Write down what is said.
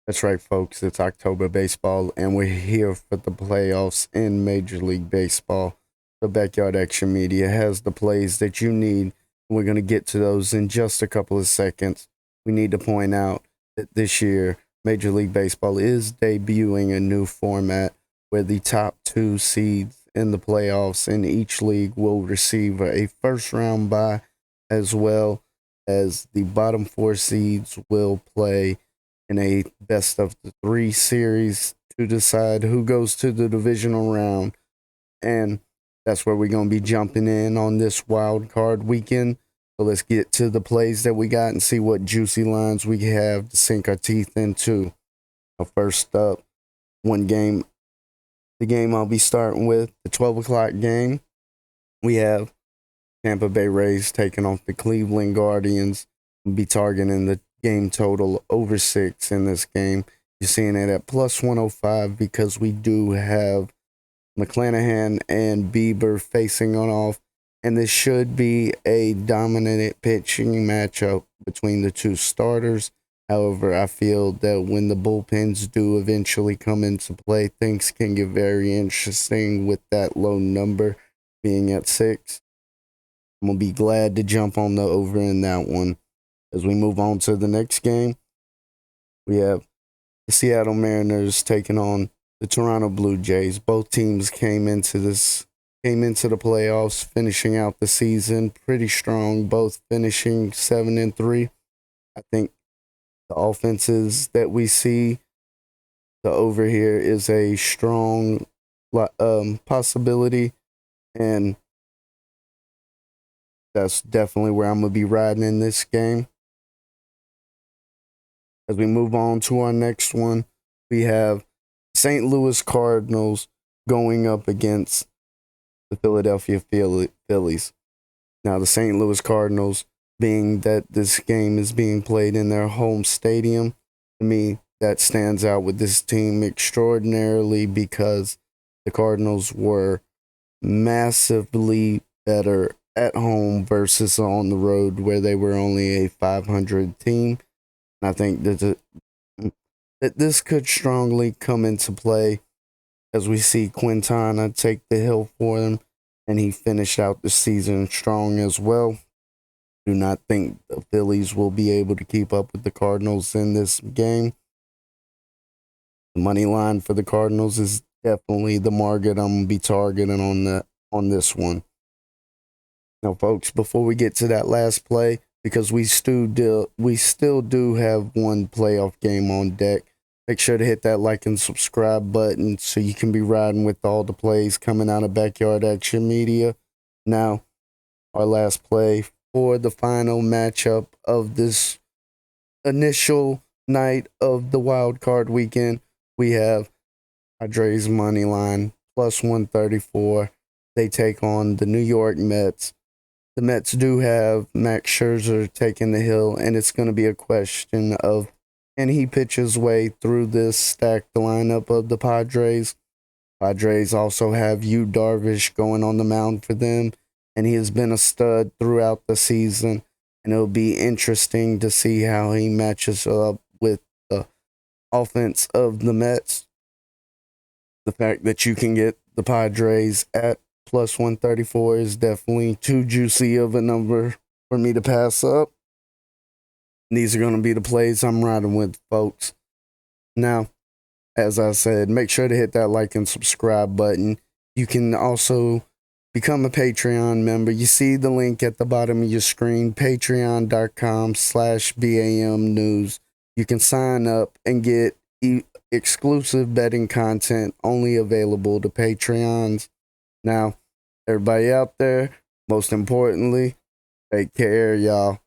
That's right, folks. It's October baseball, and we're here for the playoffs in Major League Baseball. The Backyard Action Media has the plays that you need. We're going to get to those in just a couple of seconds. We need to point out that this year, Major League Baseball is debuting a new format where the top two seeds in the playoffs in each league will receive a first round bye, as well as the bottom four seeds will play in a best of the three series to decide who goes to the divisional round. And that's where we're going to be jumping in on this wild card weekend. So let's get to the plays that we got and see what juicy lines we have to sink our teeth into. First up, the game I'll be starting with, the 12 o'clock game. We have Tampa Bay Rays taking off the Cleveland Guardians. We'll be targeting the game total over 6 in this game. You're seeing it at plus 105 because we do have McClanahan and Bieber facing on off, and this should be a dominant pitching matchup between the two starters. However, I feel that when the bullpens do eventually come into play, things can get very interesting with that low number being at 6. I'm going to be glad to jump on the over in that one. As we move on to the next game, we have the Seattle Mariners taking on the Toronto Blue Jays. Both teams came into the playoffs, finishing out the season pretty strong, both finishing 7-3. I think the offenses that we see, the over here is a strong possibility, and that's definitely where I'm going to be riding in this game. As we move on to our next one, we have St. Louis Cardinals going up against the Philadelphia Phillies. Now, the St. Louis Cardinals, being that this game is being played in their home stadium, to me, that stands out with this team extraordinarily because the Cardinals were massively better at home versus on the road, where they were only a 500 team. I think that this could strongly come into play as we see Quintana take the hill for them, and he finished out the season strong as well. Do not think the Phillies will be able to keep up with the Cardinals in this game. The money line for the Cardinals is definitely the market I'm gonna be targeting on this one. Now, folks, before we get to that last play, because we still do have one playoff game on deck, make sure to hit that like and subscribe button so you can be riding with all the plays coming out of Backyard Action Media. Now, our last play for the final matchup of this initial night of the wild card weekend, we have Padres money line plus 134. They take on the New York Mets. The Mets do have Max Scherzer taking the hill, and it's going to be a question of, can he pitch his way through this stacked lineup of the Padres? Padres also have Yu Darvish going on the mound for them, and he has been a stud throughout the season, and it'll be interesting to see how he matches up with the offense of the Mets. The fact that you can get the Padres at plus 134 is definitely too juicy of a number for me to pass up. These are going to be the plays I'm riding with, folks. Now, as I said, make sure to hit that like and subscribe button. You can also become a Patreon member. You see the link at the bottom of your screen, patreon.com/BAM News. You can sign up and get exclusive betting content only available to Patreons. Now, everybody out there, most importantly, take care, y'all.